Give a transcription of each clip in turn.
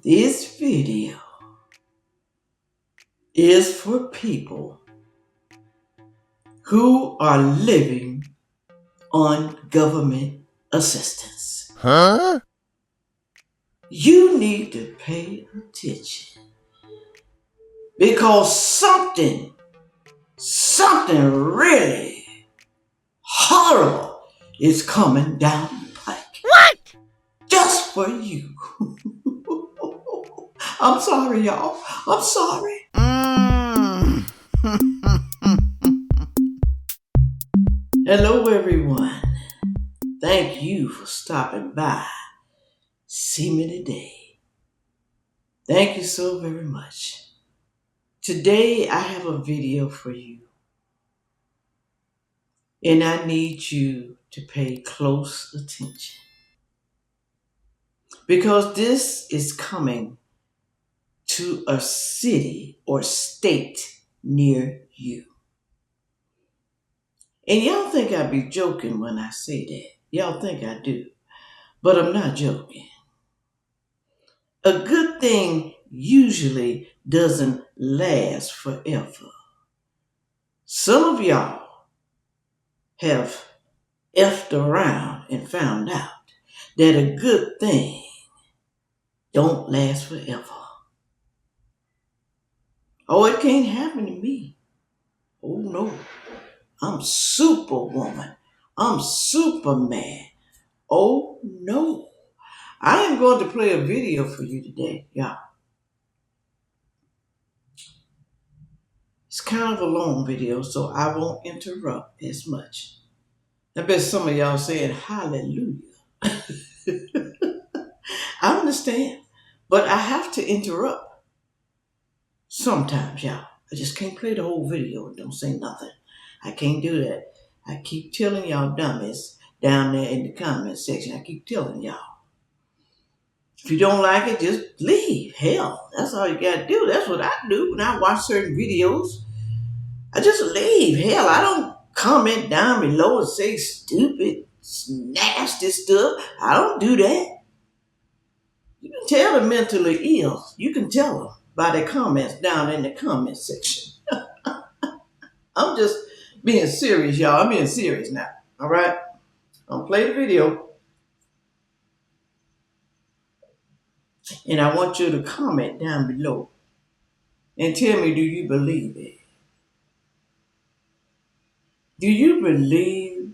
This video is for people who are living on government assistance. Huh? You need to pay attention because something really horrible is coming down the pike. What? Just for you. I'm sorry, y'all. I'm sorry. Hello, everyone. Thank you for stopping by. See me today. Thank you so very much. Today, I have a video for you. And I need you to pay close attention. Because this is coming to a city or state near you. And y'all think I be joking when I say that. Y'all think I do. But I'm not joking. A good thing usually doesn't last forever. Some of y'all have effed around and found out that a good thing don't last forever. Oh, it can't happen to me. Oh no. I'm Superwoman. I'm Superman. Oh no. I am going to play a video for you today, y'all. It's kind of a long video, so I won't interrupt as much. I bet some of y'all saying hallelujah. I understand, but I have to interrupt sometimes, y'all. I just can't play the whole video and don't say nothing. I can't do that. I keep telling y'all dummies down there in the comment section. I keep telling y'all. If you don't like it, just leave. Hell, that's all you gotta do. That's what I do when I watch certain videos. I just leave. Hell, I don't comment down below and say stupid, nasty stuff. I don't do that. You can tell they're mentally ill. You can tell them by their comments down in the comment section. I'm just being serious, y'all. I'm being serious now. All right? I'll play the video. And I want you to comment down below and tell me, do you believe it? Do you believe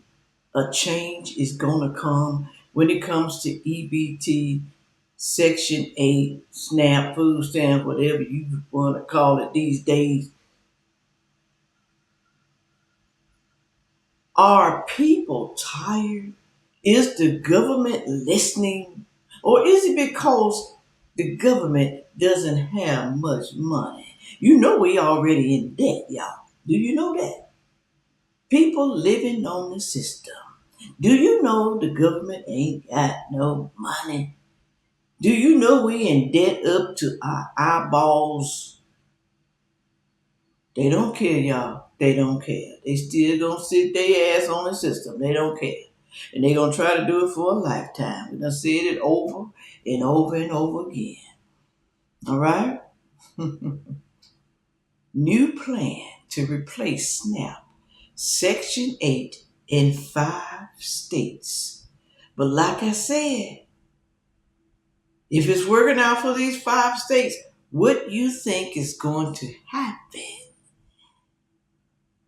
a change is going to come when it comes to EBT, Section 8, SNAP, food stamp, whatever you want to call it these days? Are people tired? Is the government listening? Or is it because the government doesn't have much money? You know we already in debt, y'all. Do you know that? People living on the system. Do you know the government ain't got no money? Do you know we in debt up to our eyeballs? They don't care, y'all. They don't care. They still gonna sit their ass on the system. They don't care. And they gonna try to do it for a lifetime. We done said it over and over and over again. All right? New plan to replace SNAP, Section 8 in 5 states. But like I said, if it's working out for these 5 states, what you think is going to happen?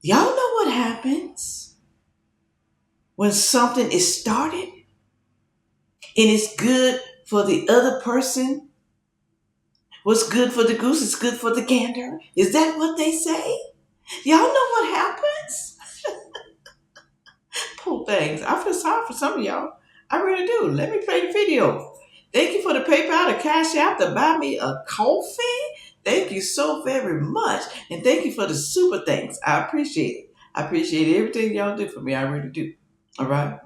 Y'all know what happens when something is started and it's good for the other person. What's good for the goose is good for the gander. Is that what they say? Y'all know what happens? Poor things. I feel sorry for some of y'all. I really do. Let me play the video. Thank you for the PayPal, the Cash App to buy me a coffee. Thank you so very much. And thank you for the super thanks. I appreciate it. I appreciate everything y'all do for me. I really do. All right?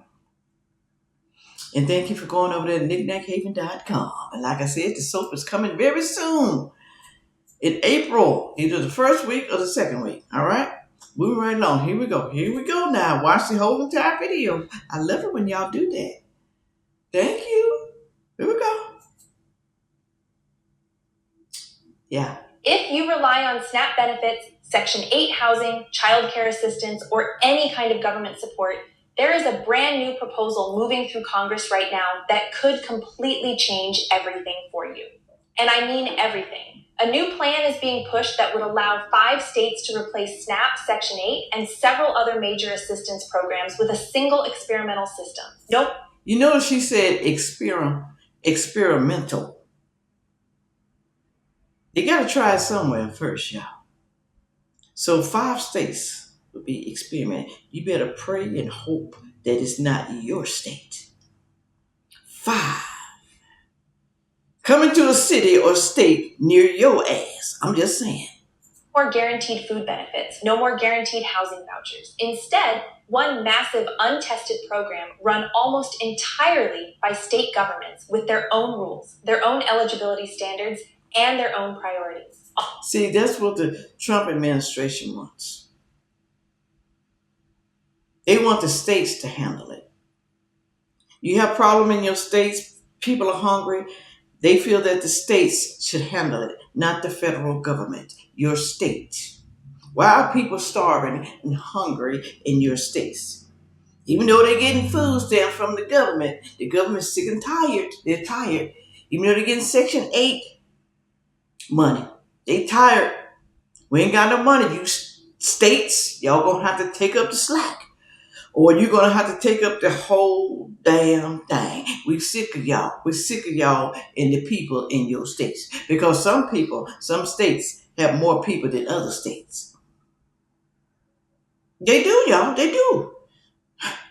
And thank you for going over there to knickknackhaven.com. And like I said, the soap is coming very soon. In April, either the first week or the second week. All right? Moving right along. Here we go. Here we go now. Watch the whole entire video. I love it when y'all do that. Thank you. Here we go. Yeah. If you rely on SNAP benefits, Section 8 housing, child care assistance, or any kind of government support, there is a brand new proposal moving through Congress right now that could completely change everything for you. And I mean everything. A new plan is being pushed that would allow 5 states to replace SNAP, Section 8, and several other major assistance programs with a single experimental system. Nope. You notice she said experimental. You got to try it somewhere first, y'all. So 5 states will be experiment. You better pray and hope that it's not your state. 5. Coming to a city or state near your ass. I'm just saying. More guaranteed food benefits, no more guaranteed housing vouchers. Instead, one massive untested program run almost entirely by state governments with their own rules, their own eligibility standards, and their own priorities. See, that's what the Trump administration wants. They want the states to handle it. You have a problem in your states, people are hungry. They feel that the states should handle it, not the federal government, your state. Why are people starving and hungry in your states? Even though they're getting food stamps from the government's sick and tired. They're tired. Even though they're getting Section 8 money, they tired. We ain't got no money. You states, y'all gonna have to take up the slack. Or you're going to have to take up the whole damn thing. We're sick of y'all. We're sick of y'all and the people in your states. Because some states have more people than other states. They do, y'all. They do.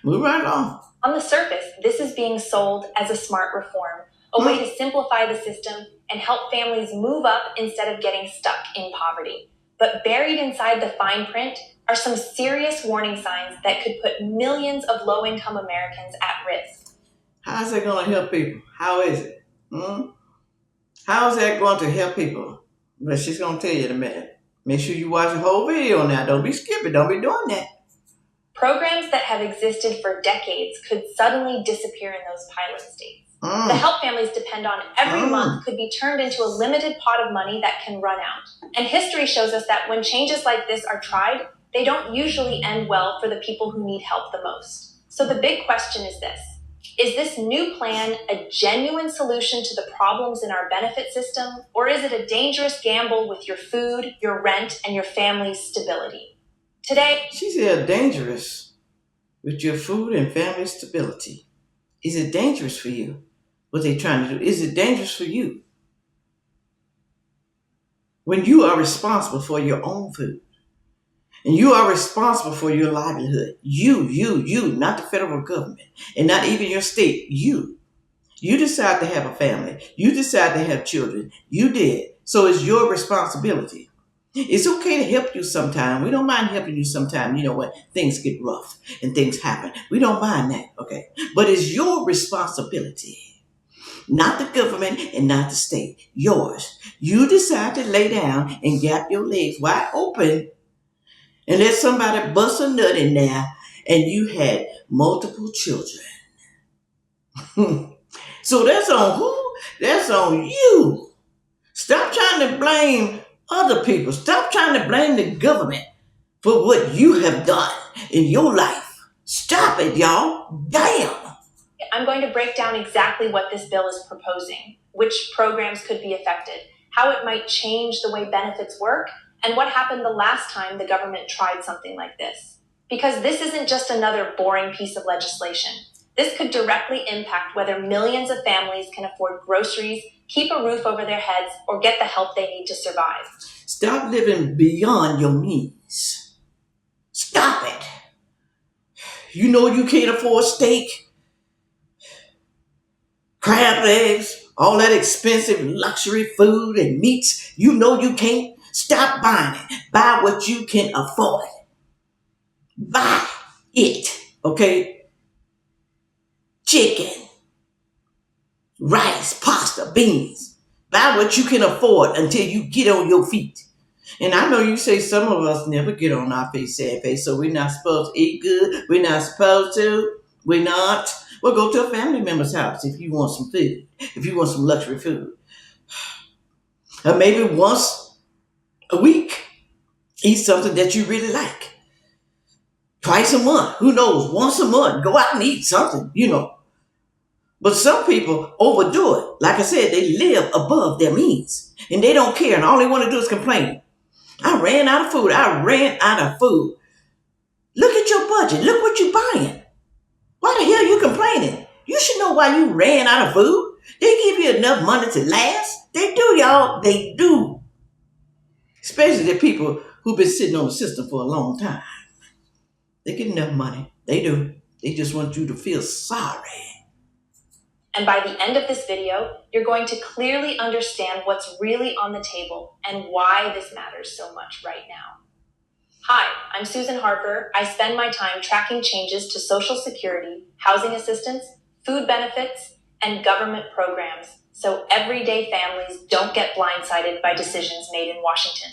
Move right on. On the surface, this is being sold as a smart reform, a way to simplify the system and help families move up instead of getting stuck in poverty. But buried inside the fine print are some serious warning signs that could put millions of low-income Americans at risk. How is that going to help people? How is it? How is that going to help people? But she's going to tell you in a minute. Make sure you watch the whole video now. Don't be skipping. Don't be doing that. Programs that have existed for decades could suddenly disappear in those pilot states. The help families depend on every month could be turned into a limited pot of money that can run out. And history shows us that when changes like this are tried, they don't usually end well for the people who need help the most. So the big question is this. Is this new plan a genuine solution to the problems in our benefit system, or is it a dangerous gamble with your food, your rent, and your family's stability? Today, she said dangerous with your food and family stability. Is it dangerous for you? What they're trying to do? Is it dangerous for you? When you are responsible for your own food and you are responsible for your livelihood, you, not the federal government and not even your state, you decide to have a family. You decide to have children. You did. So it's your responsibility. It's okay to help you sometime. We don't mind helping you sometime. You know when things get rough and things happen. We don't mind that, okay? But it's your responsibility. Not the government and not the state. Yours. You decide to lay down and gap your legs wide open and let somebody bust a nut in there and you had multiple children. So that's on who? That's on you. Stop trying to blame other people. Stop trying to blame the government for what you have done in your life. Stop it, y'all. Damn. I'm going to break down exactly what this bill is proposing, which programs could be affected, how it might change the way benefits work, and what happened the last time the government tried something like this. Because this isn't just another boring piece of legislation. This could directly impact whether millions of families can afford groceries, keep a roof over their heads, or get the help they need to survive. Stop living beyond your means. Stop it. You know you can't afford steak, crab legs, all that expensive luxury food and meats. You know you can't. Stop buying it. Buy what you can afford. Buy it, okay? Chicken, rice, pasta, beans. Buy what you can afford until you get on your feet. And I know you say some of us never get on our feet, Sandfay, so we're not supposed to eat good. We're not supposed to. We're not. Well, go to a family member's house if you want some food, if you want some luxury food. Or maybe once a week, eat something that you really like. Twice a month, who knows? Once a month, go out and eat something. But some people overdo it. Like I said, they live above their means. And they don't care. And all they want to do is complain. I ran out of food. I ran out of food. Look at your budget. Look what you're buying. Why the hell are you complaining? You should know why you ran out of food. They give you enough money to last. They do, y'all. They do. Especially the people who've been sitting on the system for a long time. They get enough money. They do. They just want you to feel sorry. And by the end of this video, you're going to clearly understand what's really on the table and why this matters so much right now. Hi, I'm Susan Harper. I spend my time tracking changes to Social Security, housing assistance, food benefits, and government programs so everyday families don't get blindsided by decisions made in Washington.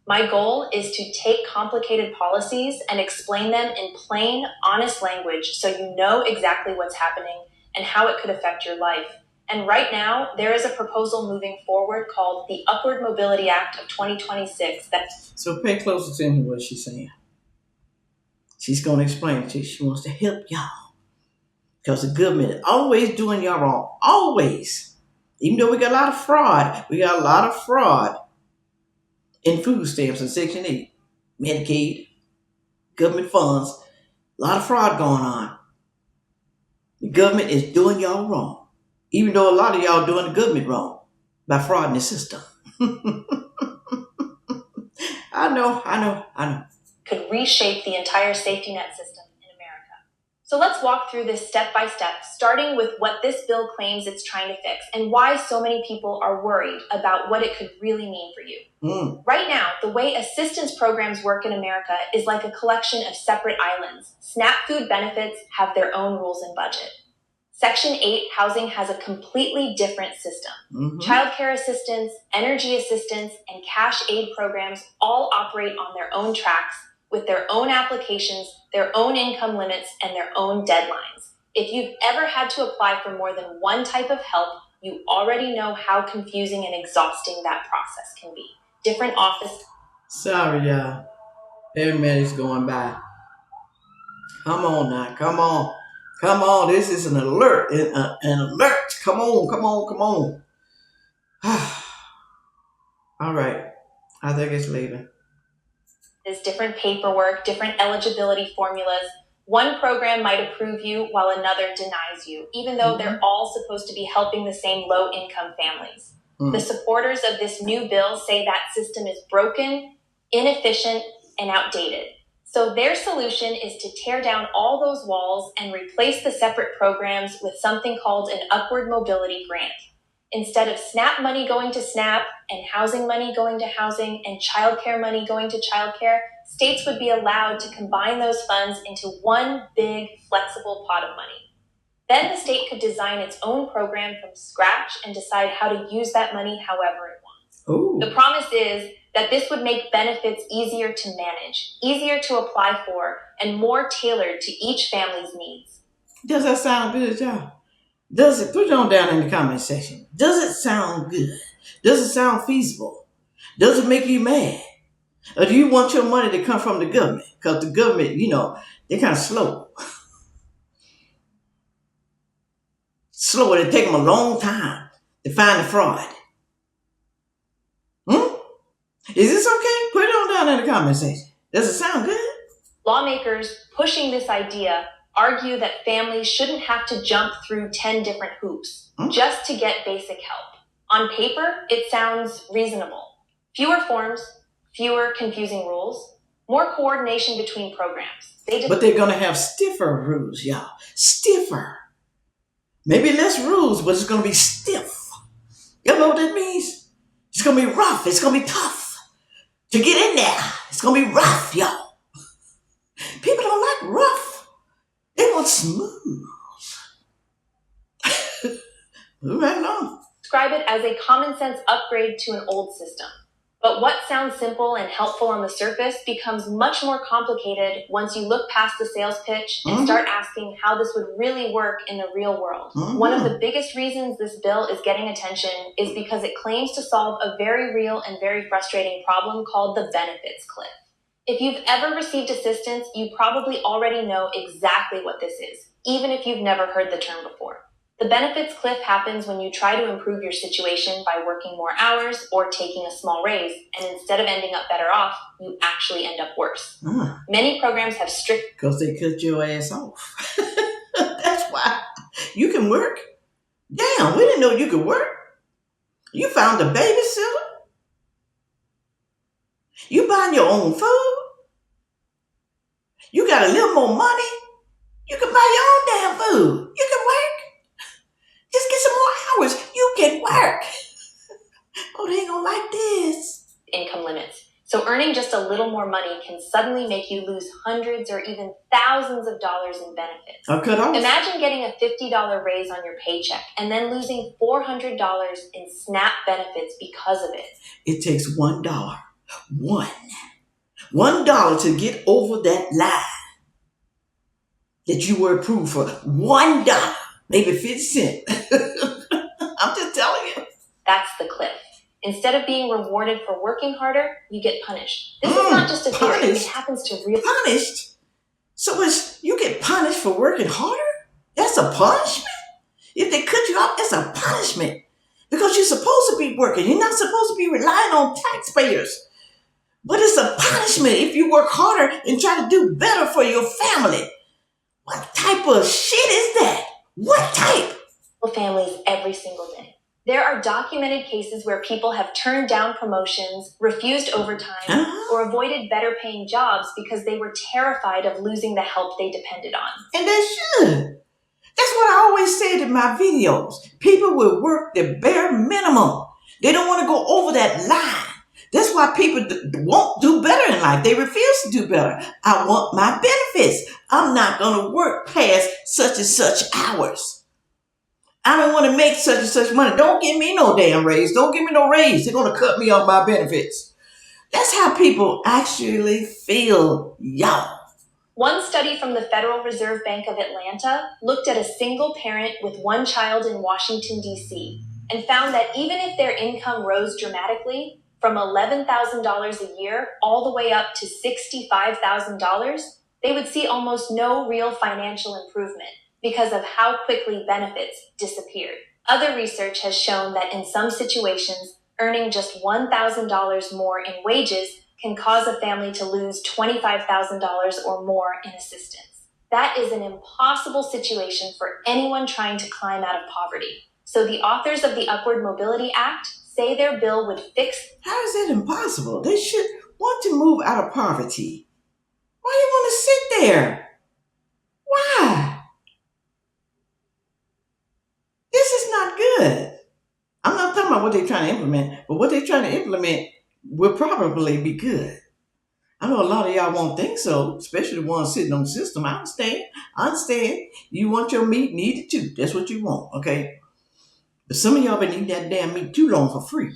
My goal is to take complicated policies and explain them in plain, honest language so you know exactly what's happening and how it could affect your life. And right now, there is a proposal moving forward called the Upward Mobility Act of 2026 that... So pay close attention to what she's saying. She's going to explain it to you. She wants to help y'all. Because the government is always doing y'all wrong. Always. Even though we got a lot of fraud. We got a lot of fraud in food stamps and Section 8. Medicaid. Government funds. A lot of fraud going on. The government is doing y'all wrong. Even though a lot of y'all doing the government wrong. By fraud in the system. I know. Could reshape the entire safety net system in America. So let's walk through this step by step, starting with what this bill claims it's trying to fix and why so many people are worried about what it could really mean for you. Right now, the way assistance programs work in America is like a collection of separate islands. SNAP food benefits have their own rules and budget. Section 8 housing has a completely different system. Child care assistance, energy assistance, and cash aid programs all operate on their own tracks with their own applications, their own income limits, and their own deadlines. If you've ever had to apply for more than one type of help, you already know how confusing and exhausting that process can be. Different office... Sorry, y'all. Everybody's going by. Come on now. Come on. This is an alert. An alert. Come on. All right. I think it's leaving. There's different paperwork, different eligibility formulas. One program might approve you while another denies you, even though they're all supposed to be helping the same low-income families. The supporters of this new bill say that system is broken, inefficient, and outdated. So their solution is to tear down all those walls and replace the separate programs with something called an upward mobility grant. Instead of SNAP money going to SNAP and housing money going to housing and childcare money going to childcare, states would be allowed to combine those funds into one big flexible pot of money. Then the state could design its own program from scratch and decide how to use that money however it wants. Ooh. The promise is that this would make benefits easier to manage, easier to apply for, and more tailored to each family's needs. Does that sound good, y'all? Does it? Put it on down in the comment section. Does it sound good? Does it sound feasible? Does it make you mad? Or do you want your money to come from the government? Because the government, they're kind of slow. Slow. It take them a long time to find the fraud. Is this okay? Put it on down in the comment section. Does it sound good? Lawmakers pushing this idea argue that families shouldn't have to jump through 10 different hoops just to get basic help. On paper, it sounds reasonable. Fewer forms, fewer confusing rules, more coordination between programs. But they're going to have stiffer rules, y'all. Stiffer. Maybe less rules, but it's going to be stiff. You know what that means? It's going to be rough. It's going to be tough. To get in there, it's going to be rough, y'all. People don't like rough. They want smooth. Moving right along. Describe it as a common sense upgrade to an old system. But what sounds simple and helpful on the surface becomes much more complicated once you look past the sales pitch and start asking how this would really work in the real world. One of the biggest reasons this bill is getting attention is because it claims to solve a very real and very frustrating problem called the benefits cliff. If you've ever received assistance, you probably already know exactly what this is, even if you've never heard the term before. The benefits cliff happens when you try to improve your situation by working more hours or taking a small raise, and instead of ending up better off, you actually end up worse. Many programs have strict... Because they cut your ass off. That's why. You can work? Damn, we didn't know you could work. You found a babysitter? You buying your own food? You got a little more money? You can buy your own damn food. You can work. Just get some more hours. You can work. Oh, they ain't gonna like this. Income limits. So earning just a little more money can suddenly make you lose hundreds or even thousands of dollars in benefits. Imagine getting a $50 raise on your paycheck and then losing $400 in SNAP benefits because of it. It takes $1. $1 to get over that line that you were approved for. $1. Maybe 50 cents. I'm just telling you. That's the cliff. Instead of being rewarded for working harder, you get punished. This is not just a theory. It happens to real... Punished? So you get punished for working harder? That's a punishment? If they cut you off, that's a punishment. Because you're supposed to be working. You're not supposed to be relying on taxpayers. But it's a punishment if you work harder and try to do better for your family. What type of shit is that? What type? Families every single day. There are documented cases where people have turned down promotions, refused overtime, or avoided better paying jobs because they were terrified of losing the help they depended on. And they should. That's what I always said in my videos. People will work the bare minimum. They don't want to go over that line. That's why people won't do better in life. They refuse to do better. I want my benefits. I'm not going to work past such and such hours. I don't want to make such and such money. Don't give me no damn raise. Don't give me no raise. They're going to cut me off my benefits. That's how people actually feel, y'all. One study from the Federal Reserve Bank of Atlanta looked at a single parent with one child in Washington, D.C., and found that even if their income rose dramatically, from $11,000 a year all the way up to $65,000, they would see almost no real financial improvement because of how quickly benefits disappeared. Other research has shown that in some situations, earning just $1,000 more in wages can cause a family to lose $25,000 or more in assistance. That is an impossible situation for anyone trying to climb out of poverty. So the authors of the Upward Mobility Act say their bill would fix... How is that impossible? They should want to move out of poverty. Why do you want to sit there? Why? This is not good. I'm not talking about what they're trying to implement, but what they're trying to implement will probably be good. I know a lot of y'all won't think so, especially the ones sitting on the system. I understand. You want your meat, need it too. That's what you want, okay? But some of y'all been eating that damn meat too long for free.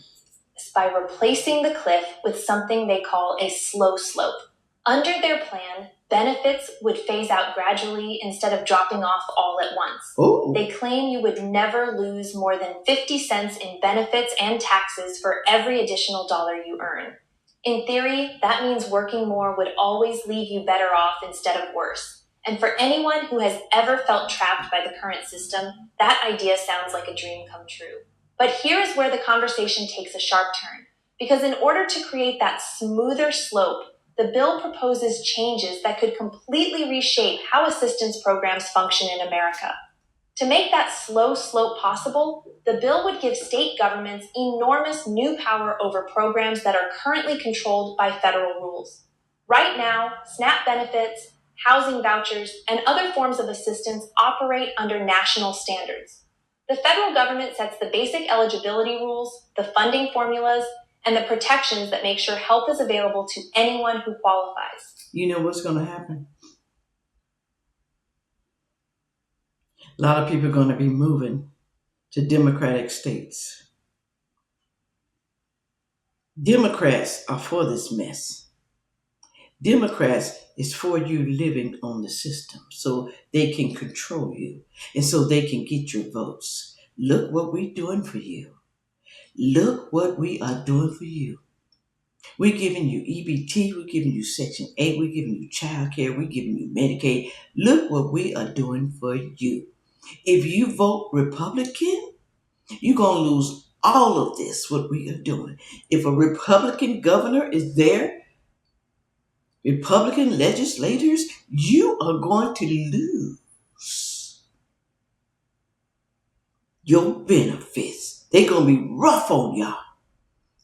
By replacing the cliff with something they call a slow slope. Under their plan, benefits would phase out gradually instead of dropping off all at once. Ooh. They claim you would never lose more than 50 cents in benefits and taxes for every additional dollar you earn. In theory, that means working more would always leave you better off instead of worse. And for anyone who has ever felt trapped by the current system, that idea sounds like a dream come true. But here is where the conversation takes a sharp turn. Because in order to create that smoother slope, the bill proposes changes that could completely reshape how assistance programs function in America. To make that slow slope possible, the bill would give state governments enormous new power over programs that are currently controlled by federal rules. Right now, SNAP benefits, housing vouchers, and other forms of assistance operate under national standards. The federal government sets the basic eligibility rules, the funding formulas, and the protections that make sure help is available to anyone who qualifies. You know what's going to happen? A lot of people are going to be moving to Democratic states. Democrats are for this mess. Democrats is for you living on the system so they can control you and so they can get your votes. Look what we're doing for you. Look what we are doing for you. We're giving you EBT, we're giving you Section 8, we're giving you child care, we're giving you Medicaid. Look what we are doing for you. If you vote Republican, you're going to lose all of this, what we are doing. If a Republican governor is there, Republican legislators, you are going to lose your benefits. They're going to be rough on y'all.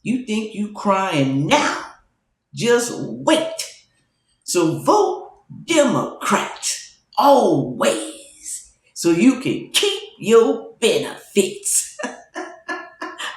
You think you crying now? Just wait. So vote Democrat always so you can keep your benefits.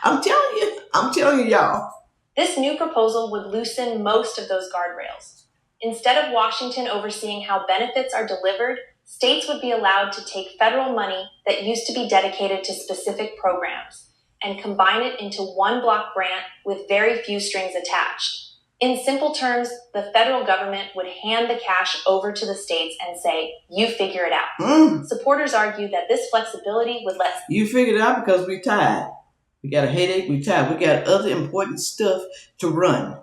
I'm telling you, y'all. This new proposal would loosen most of those guardrails. Instead of Washington overseeing how benefits are delivered, states would be allowed to take federal money that used to be dedicated to specific programs and combine it into one block grant with very few strings attached. In simple terms, the federal government would hand the cash over to the states and say, you figure it out. Supporters argue that this flexibility would let... You figure it out because we're tired. We got a headache, we're tired. We got other important stuff to run.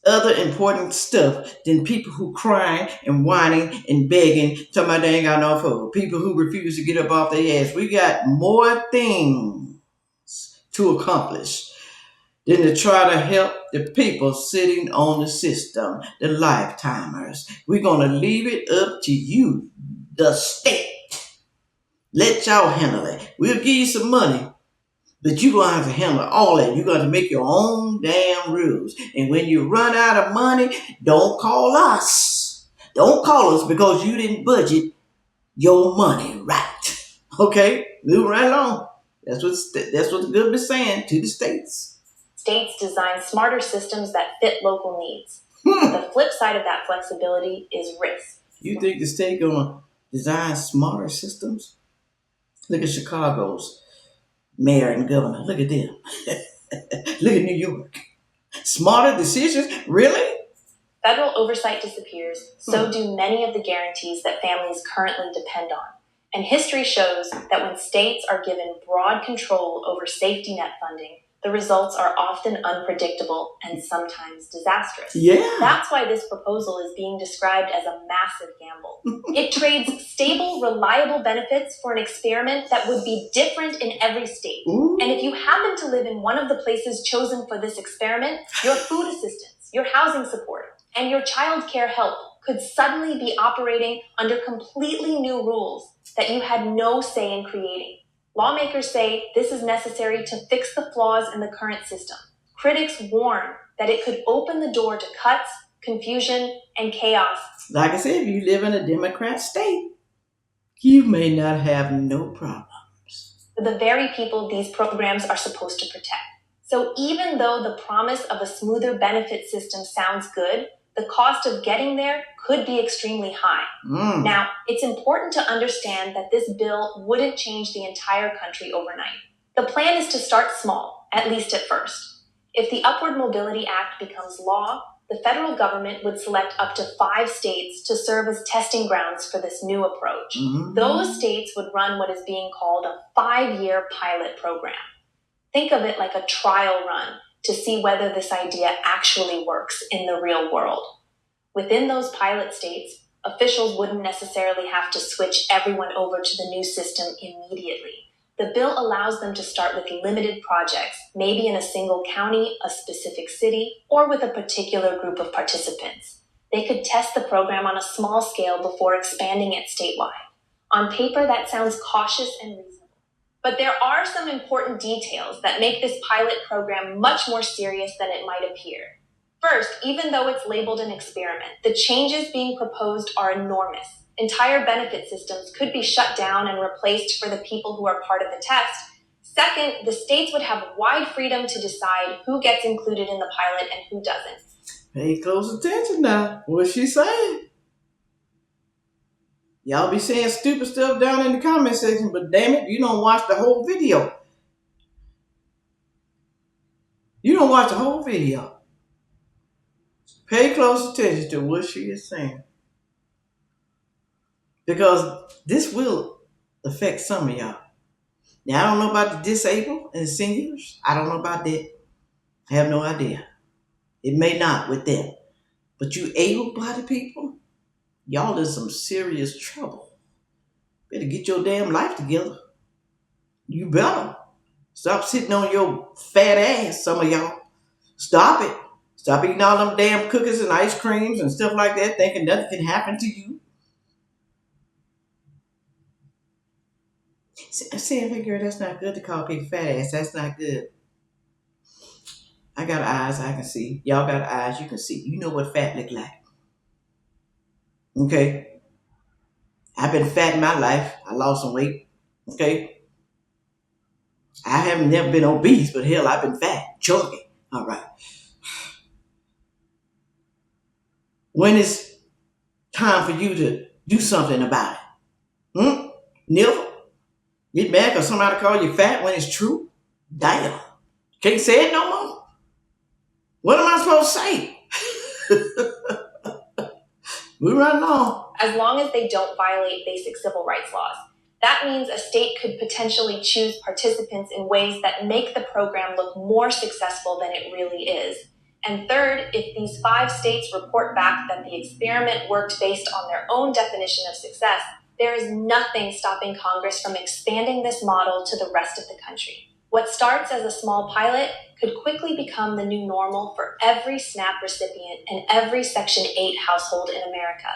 Other important stuff than people who crying and whining and begging, talking about they ain't got no food. People who refuse to get up off their ass. We got more things to accomplish than to try to help the people sitting on the system, the lifetimers. We're going to leave it up to you, the state. Let y'all handle it. We'll give you some money, but you're going to have to handle all that. You're going to make your own damn rules. And when you run out of money, don't call us. Don't call us because you didn't budget your money right. Okay? Move right along. That's what the government is saying to the states. States design smarter systems that fit local needs. The flip side of that flexibility is risk. You think the state gonna design smarter systems? Look at Chicago's mayor and governor. Look at them. Look at New York. Smarter decisions? Really? Federal oversight disappears, so do many of the guarantees that families currently depend on. And history shows that when states are given broad control over safety net funding, the results are often unpredictable and sometimes disastrous. Yeah. That's why this proposal is being described as a massive gamble. It trades stable, reliable benefits for an experiment that would be different in every state. Ooh. And if you happen to live in one of the places chosen for this experiment, your food assistance, your housing support, and your child care help could suddenly be operating under completely new rules that you had no say in creating. Lawmakers say this is necessary to fix the flaws in the current system. Critics warn that it could open the door to cuts, confusion, and chaos. Like I said, if you live in a Democrat state, you may not have no problems. For the very people these programs are supposed to protect. So even though the promise of a smoother benefit system sounds good, the cost of getting there could be extremely high. Now, it's important to understand that this bill wouldn't change the entire country overnight. The plan is to start small, at least at first. If the Upward Mobility Act becomes law, the federal government would select up to 5 states to serve as testing grounds for this new approach. Those states would run what is being called a 5-year pilot program. Think of it like a trial run to see whether this idea actually works in the real world. Within those pilot states, officials wouldn't necessarily have to switch everyone over to the new system immediately. The bill allows them to start with limited projects, maybe in a single county, a specific city, or with a particular group of participants. They could test the program on a small scale before expanding it statewide. On paper, that sounds cautious and reasonable. But there are some important details that make this pilot program much more serious than it might appear. First, even though it's labeled an experiment, the changes being proposed are enormous. Entire benefit systems could be shut down and replaced for the people who are part of the test. Second, the states would have wide freedom to decide who gets included in the pilot and who doesn't. Pay close attention now. What's she saying? Y'all be saying stupid stuff down in the comment section, but damn it, you don't watch the whole video. You don't watch the whole video. Pay close attention to what she is saying. Because this will affect some of y'all. Now, I don't know about the disabled and the seniors. I don't know about that. I have no idea. It may not with them. But you able-bodied people, y'all in some serious trouble. Better get your damn life together. You better. Stop sitting on your fat ass, some of y'all. Stop it. Stop eating all them damn cookies and ice creams and stuff like that, thinking nothing can happen to you. Sandfay girl, that's not good to call people fat ass. That's not good. I got eyes I can see. Y'all got eyes you can see. You know what fat look like. Okay? I've been fat in my life. I lost some weight. Okay? I haven't never been obese, but hell, I've been fat. Chunky. All right. When it's time for you to do something about it? Never? Get mad because somebody call you fat when it's true? Damn. Can't say it no more? What am I supposed to say? We run on. As long as they don't violate basic civil rights laws. That means a state could potentially choose participants in ways that make the program look more successful than it really is. And third, if these 5 states report back that the experiment worked based on their own definition of success, there is nothing stopping Congress from expanding this model to the rest of the country. What starts as a small pilot could quickly become the new normal for every SNAP recipient and every Section 8 household in America.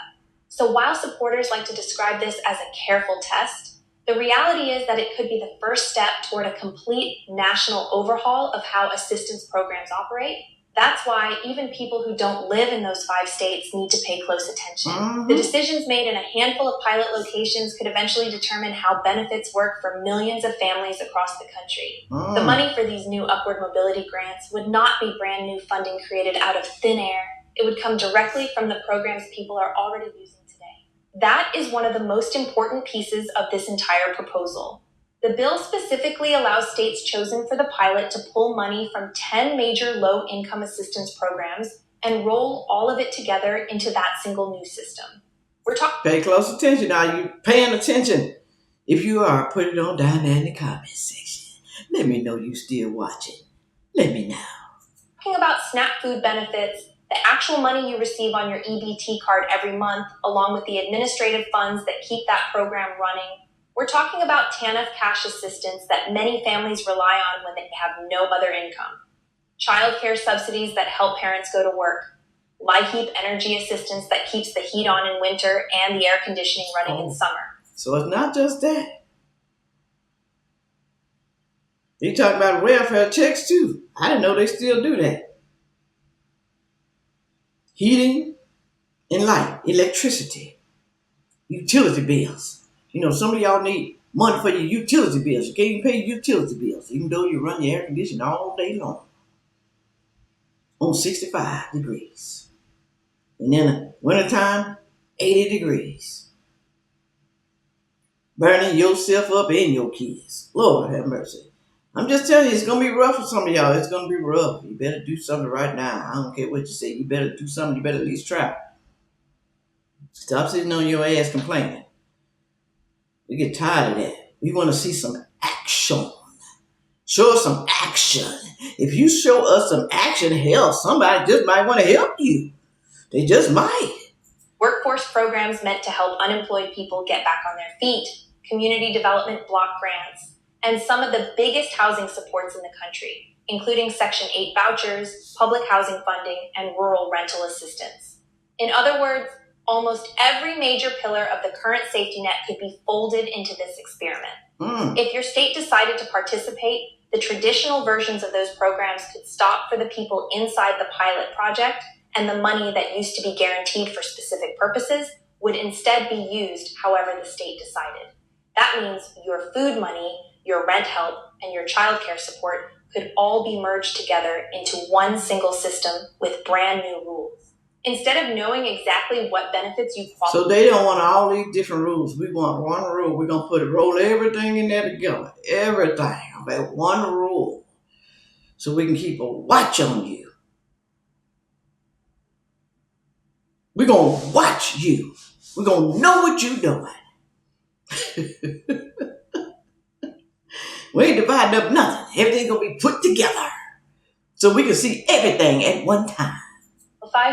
So while supporters like to describe this as a careful test, the reality is that it could be the first step toward a complete national overhaul of how assistance programs operate. That's why even people who don't live in those 5 states need to pay close attention. The decisions made in a handful of pilot locations could eventually determine how benefits work for millions of families across the country. The money for these new upward mobility grants would not be brand new funding created out of thin air. It would come directly from the programs people are already using today. That is one of the most important pieces of this entire proposal. The bill specifically allows states chosen for the pilot to pull money from 10 major low-income assistance programs and roll all of it together into that single new system. We're talking... Pay close attention. Now, you paying attention? If you are, put it on down there in the comments section. Let me know you still watching. Let me know. Talking about SNAP food benefits, the actual money you receive on your EBT card every month, along with the administrative funds that keep that program running. We're talking about TANF cash assistance that many families rely on when they have no other income. Childcare subsidies that help parents go to work. LIHEAP energy assistance that keeps the heat on in winter and the air conditioning running in summer. So it's not just that. You talk about welfare checks too. I didn't know they still do that. Heating and light, electricity, utility bills. You know, some of y'all need money for your utility bills. You can't even pay your utility bills, even though you run your air conditioning all day long on 65 degrees. And in the wintertime, 80 degrees. Burning yourself up and your kids. Lord have mercy. I'm just telling you, it's going to be rough for some of y'all. It's going to be rough. You better do something right now. I don't care what you say. You better do something. You better at least try. Stop sitting on your ass complaining. We get tired of that. We want to see some action. Show us some action. If you show us some action, hell, somebody just might want to help you. They just might. Workforce programs meant to help unemployed people get back on their feet, community development block grants, and some of the biggest housing supports in the country, including Section 8 vouchers, public housing funding, and rural rental assistance. In other words, almost every major pillar of the current safety net could be folded into this experiment. If your state decided to participate, the traditional versions of those programs could stop for the people inside the pilot project, and the money that used to be guaranteed for specific purposes would instead be used however the state decided. That means your food money, your rent help, and your childcare support could all be merged together into one single system with brand new rules. Instead of knowing exactly what benefits you qualify... So they don't want all these different rules. We want one rule. We're going to roll everything in there together. Everything. Okay, one rule. so we can keep a watch on you. We're going to watch you. We're going to know what you're doing. We ain't dividing up nothing. Everything's going to be put together so we can see everything at one time.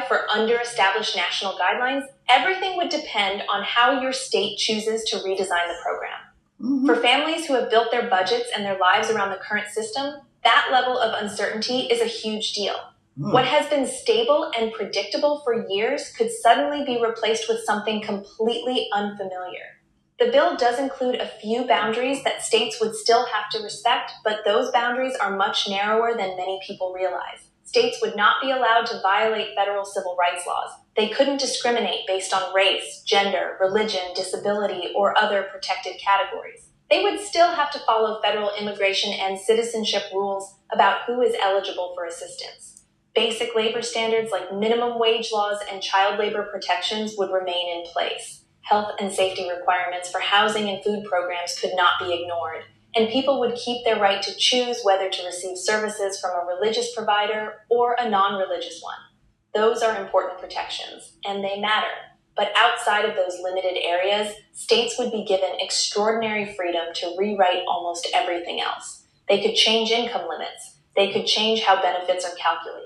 For under-established national guidelines, everything would depend on how your state chooses to redesign the program. Mm-hmm. For families who have built their budgets and their lives around the current system, that level of uncertainty is a huge deal. What has been stable and predictable for years could suddenly be replaced with something completely unfamiliar. The bill does include a few boundaries that states would still have to respect, but those boundaries are much narrower than many people realize. States would not be allowed to violate federal civil rights laws. They couldn't discriminate based on race, gender, religion, disability, or other protected categories. They would still have to follow federal immigration and citizenship rules about who is eligible for assistance. Basic labor standards like minimum wage laws and child labor protections would remain in place. Health and safety requirements for housing and food programs could not be ignored, and people would keep their right to choose whether to receive services from a religious provider or a non-religious one. Those are important protections, and they matter. But outside of those limited areas, states would be given extraordinary freedom to rewrite almost everything else. They could change income limits. They could change how benefits are calculated.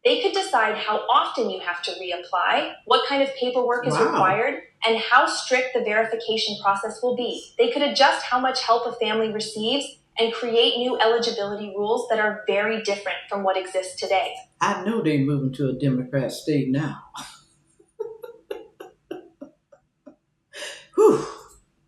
They could decide how often you have to reapply, what kind of paperwork is required, and how strict the verification process will be. They could adjust how much help a family receives and create new eligibility rules that are very different from what exists today. I know they're moving to a Democrat state now. Whew.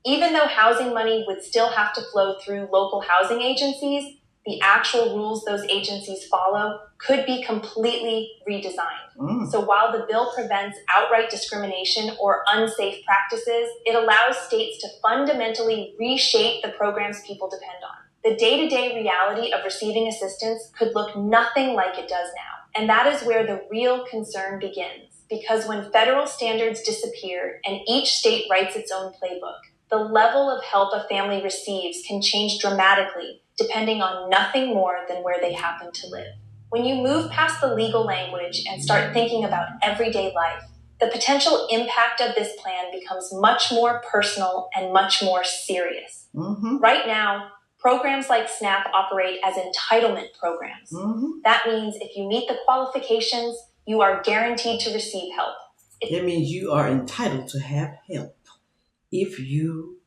Even though housing money would still have to flow through local housing agencies, the actual rules those agencies follow could be completely redesigned. So while the bill prevents outright discrimination or unsafe practices, it allows states to fundamentally reshape the programs people depend on. The day-to-day reality of receiving assistance could look nothing like it does now. And that is where the real concern begins. Because when federal standards disappear and each state writes its own playbook, the level of help a family receives can change dramatically, depending on nothing more than where they happen to live. When you move past the legal language and start thinking about everyday life, the potential impact of this plan becomes much more personal and much more serious. Right now, programs like SNAP operate as entitlement programs. That means if you meet the qualifications, you are guaranteed to receive help. That means you are entitled to have help if you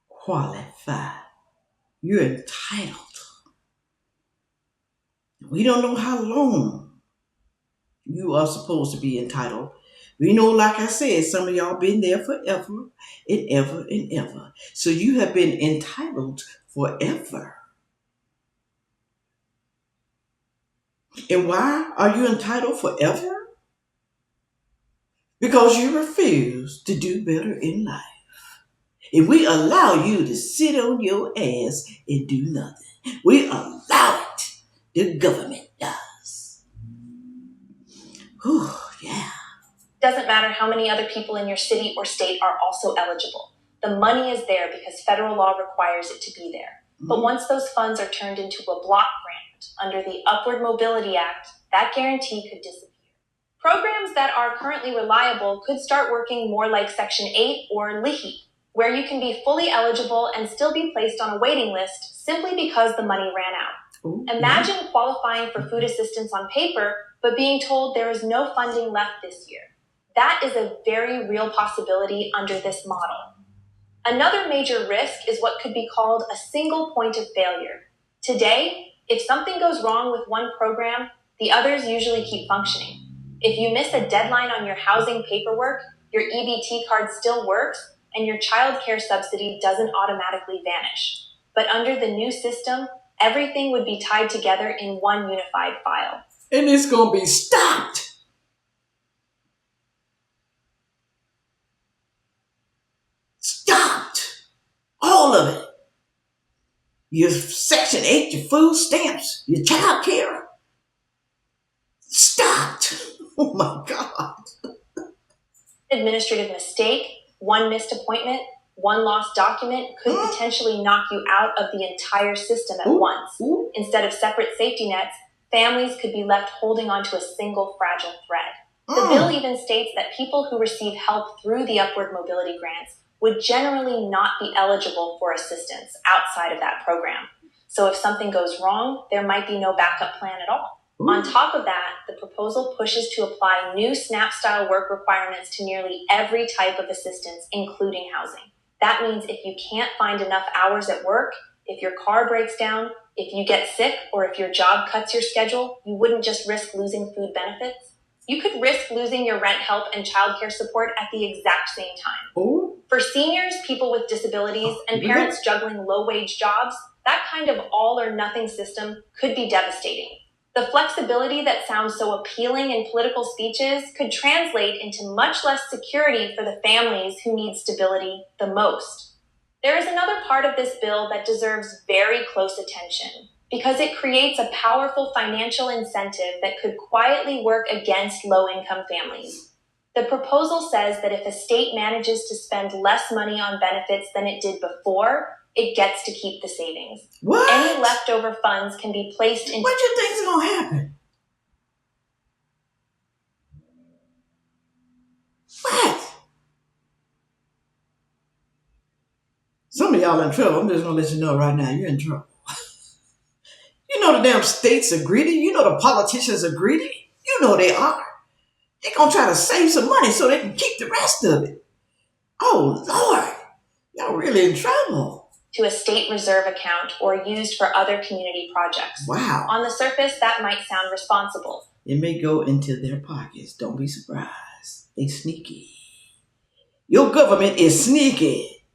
qualify. You're entitled. We don't know how long you are supposed to be entitled. We know, like I said, some of y'all been there forever and ever and ever. So you have been entitled forever. And why are you entitled forever? Because you refuse to do better in life. If we allow you to sit on your ass and do nothing, we allow it. The government does. Whew, yeah. Doesn't matter how many other people in your city or state are also eligible. The money is there because federal law requires it to be there. But once those funds are turned into a block grant under the Upward Mobility Act, that guarantee could disappear. Programs that are currently reliable could start working more like Section 8 or LIHEAP, where you can be fully eligible and still be placed on a waiting list simply because the money ran out. Imagine qualifying for food assistance on paper, but being told there is no funding left this year. That is a very real possibility under this model. Another major risk is what could be called a single point of failure. Today, if something goes wrong with one program, the others usually keep functioning. If you miss a deadline on your housing paperwork, your EBT card still works, and your child care subsidy doesn't automatically vanish. But under the new system, everything would be tied together in one unified file. And it's going to be stopped. Stopped. All of it. Your Section 8, your food stamps, your child care. Stopped. Oh my God. Administrative mistake, one missed appointment, One lost document could potentially knock you out of the entire system at once. Instead of separate safety nets, families could be left holding onto a single fragile thread. The bill even states that people who receive help through the upward mobility grants would generally not be eligible for assistance outside of that program. So if something goes wrong, there might be no backup plan at all. On top of that, the proposal pushes to apply new SNAP-style work requirements to nearly every type of assistance, including housing. That means if you can't find enough hours at work, if your car breaks down, if you get sick, or if your job cuts your schedule, you wouldn't just risk losing food benefits. You could risk losing your rent help and childcare support at the exact same time. For seniors, people with disabilities, and parents juggling low-wage jobs, that kind of all-or-nothing system could be devastating. The flexibility that sounds so appealing in political speeches could translate into much less security for the families who need stability the most. There is another part of this bill that deserves very close attention, because it creates a powerful financial incentive that could quietly work against low-income families. The proposal says that if a state manages to spend less money on benefits than it did before, it gets to keep the savings. What? Any leftover funds can be placed in... What do you think's gonna happen? What? Some of y'all in trouble. I'm just gonna let you know right now, you're in trouble. You know the damn states are greedy. You know the politicians are greedy. You know they are. They're gonna try to save some money so they can keep the rest of it. Oh, Lord. Y'all really in trouble. To a state reserve account or used for other community projects. Wow. On the surface, that might sound responsible. It may go into their pockets. Don't be surprised. They sneaky. Your government is sneaky.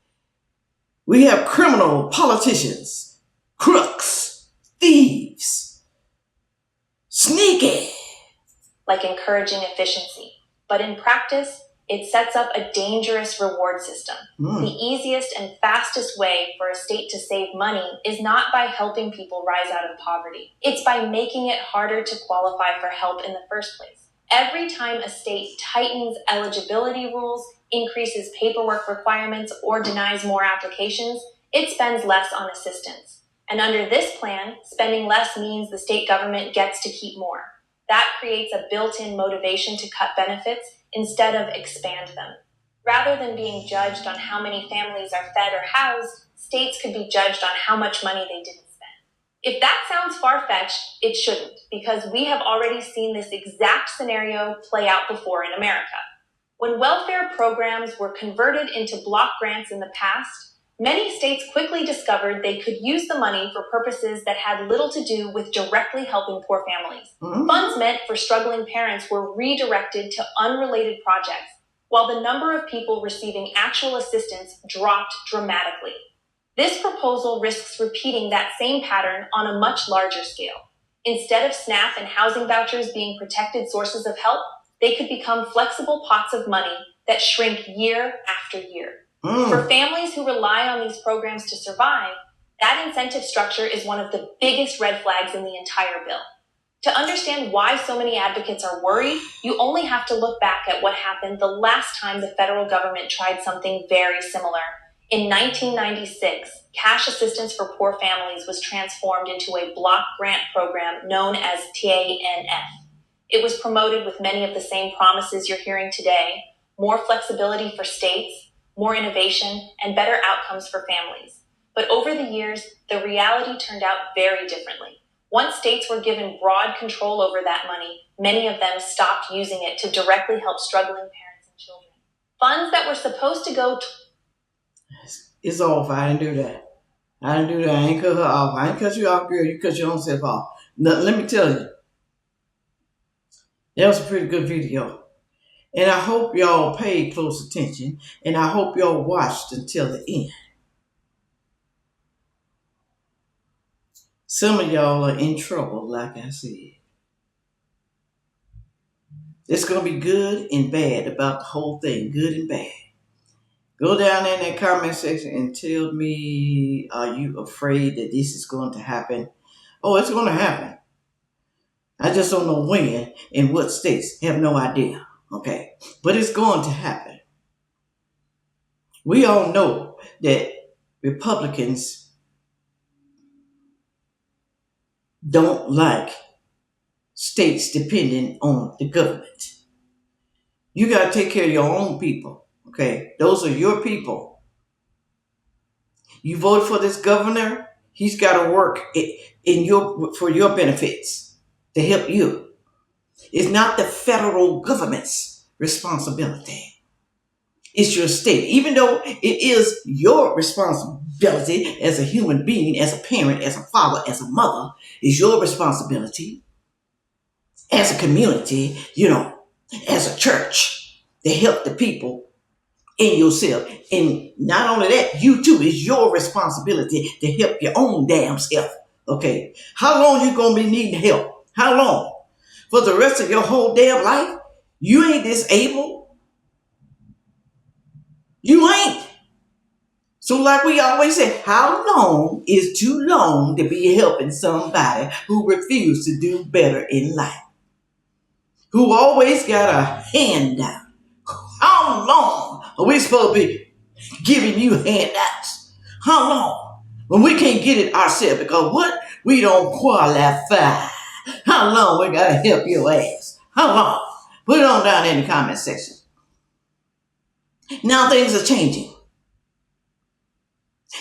We have criminal politicians, crooks, thieves, sneaky. Like encouraging efficiency. But in practice, it sets up a dangerous reward system. The easiest and fastest way for a state to save money is not by helping people rise out of poverty. It's by making it harder to qualify for help in the first place. Every time a state tightens eligibility rules, increases paperwork requirements, or denies more applications, it spends less on assistance. And under this plan, spending less means the state government gets to keep more. That creates a built-in motivation to cut benefits instead of expand them. Rather than being judged on how many families are fed or housed, states could be judged on how much money they didn't spend. If that sounds far-fetched, it shouldn't, because we have already seen this exact scenario play out before in America. When welfare programs were converted into block grants in the past, many states quickly discovered they could use the money for purposes that had little to do with directly helping poor families. Funds meant for struggling parents were redirected to unrelated projects, while the number of people receiving actual assistance dropped dramatically. This proposal risks repeating that same pattern on a much larger scale. Instead of SNAP and housing vouchers being protected sources of help, they could become flexible pots of money that shrink year after year. For families who rely on these programs to survive, that incentive structure is one of the biggest red flags in the entire bill. To understand why so many advocates are worried, you only have to look back at what happened the last time the federal government tried something very similar. In 1996, cash assistance for poor families was transformed into a block grant program known as TANF. It was promoted with many of the same promises you're hearing today: more flexibility for states, more innovation, and better outcomes for families. But over the years, the reality turned out very differently. Once states were given broad control over that money, many of them stopped using it to directly help struggling parents and children. Funds that were supposed to go to... It's off. I didn't do that. I ain't cut her off. I ain't cut you off, girl. You cut your own self off. Now, let me tell you, that was a pretty good video. And I hope y'all paid close attention, and I hope y'all watched until the end. Some of y'all are in trouble, like I said. It's going to be good and bad about the whole thing, good and bad. Go down there in that comment section and tell me, are you afraid that this is going to happen? Oh, it's going to happen. I just don't know when and what states. Have no idea. Okay, but it's going to happen. We all know that Republicans don't like states depending on the government. You got to take care of your own people. Okay, those are your people. You voted for this governor. He's got to work for your benefits to help you. It's not the federal government's responsibility. It's your state. Even though it is your responsibility as a human being, as a parent, as a father, as a mother, it's your responsibility as a community, as a church to help the people in yourself. And not only that, you too, it's your responsibility to help your own damn self. Okay. How long you gonna be needing help? How long? For the rest of your whole damn life? You ain't disabled. You ain't. So like we always say, how long is too long to be helping somebody who refuses to do better in life? Who always got a handout? How long are we supposed to be giving you handouts? How long? When we can't get it ourselves because what? We don't qualify. How long we gotta help your ass? How long? Put it on down in the comment section. Now things are changing.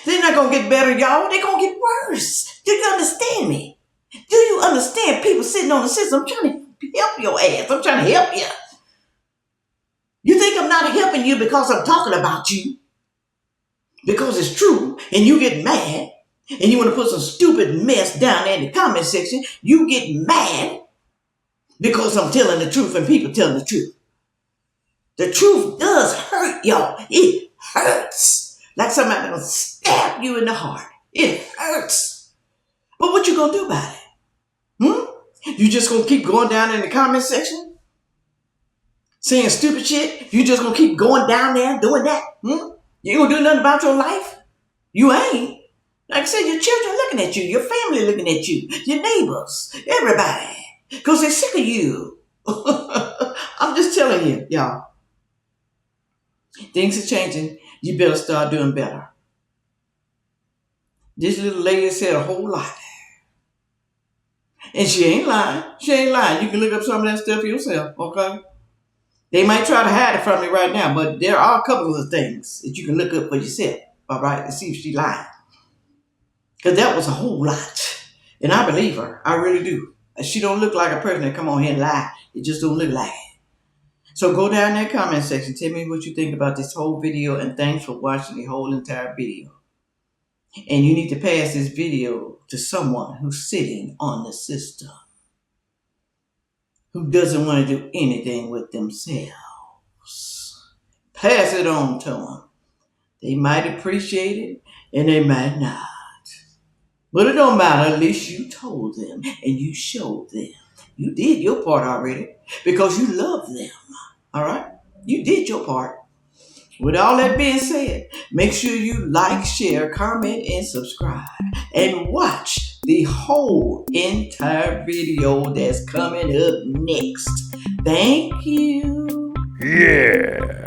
They're not gonna get better, y'all. They're gonna get worse. Do you understand me? Do you understand people sitting on the system? I'm trying to help your ass. I'm trying to help you. You think I'm not helping you because I'm talking about you? Because it's true, and you get mad, and you want to put some stupid mess down there in the comment section. You get mad because I'm telling the truth and people telling the truth. The truth does hurt, y'all. It hurts. Like somebody gonna stab you in the heart. It hurts. But what you gonna do about it? You just gonna keep going down in the comment section? Saying stupid shit? You just gonna keep going down there and doing that? You ain't gonna do nothing about your life? You ain't. Like I said, your children looking at you, your family looking at you, your neighbors, everybody. Because they're sick of you. I'm just telling you, y'all. Things are changing. You better start doing better. This little lady said a whole lot. And she ain't lying. She ain't lying. You can look up some of that stuff yourself, okay? They might try to hide it from me right now, but there are a couple of things that you can look up for yourself, all right, and see if she's lying. Because that was a whole lot. And I believe her. I really do. She don't look like a person that come on here and lie. It just don't look like it. So go down in that comment section. Tell me what you think about this whole video, and thanks for watching the whole entire video. And you need to pass this video to someone who's sitting on the system, who doesn't want to do anything with themselves. Pass it on to them. They might appreciate it, and they might not. But it don't matter, at least you told them and you showed them. You did your part already because you love them. All right? You did your part. With all that being said, make sure you like, share, comment, and subscribe. And watch the whole entire video that's coming up next. Thank you. Yeah.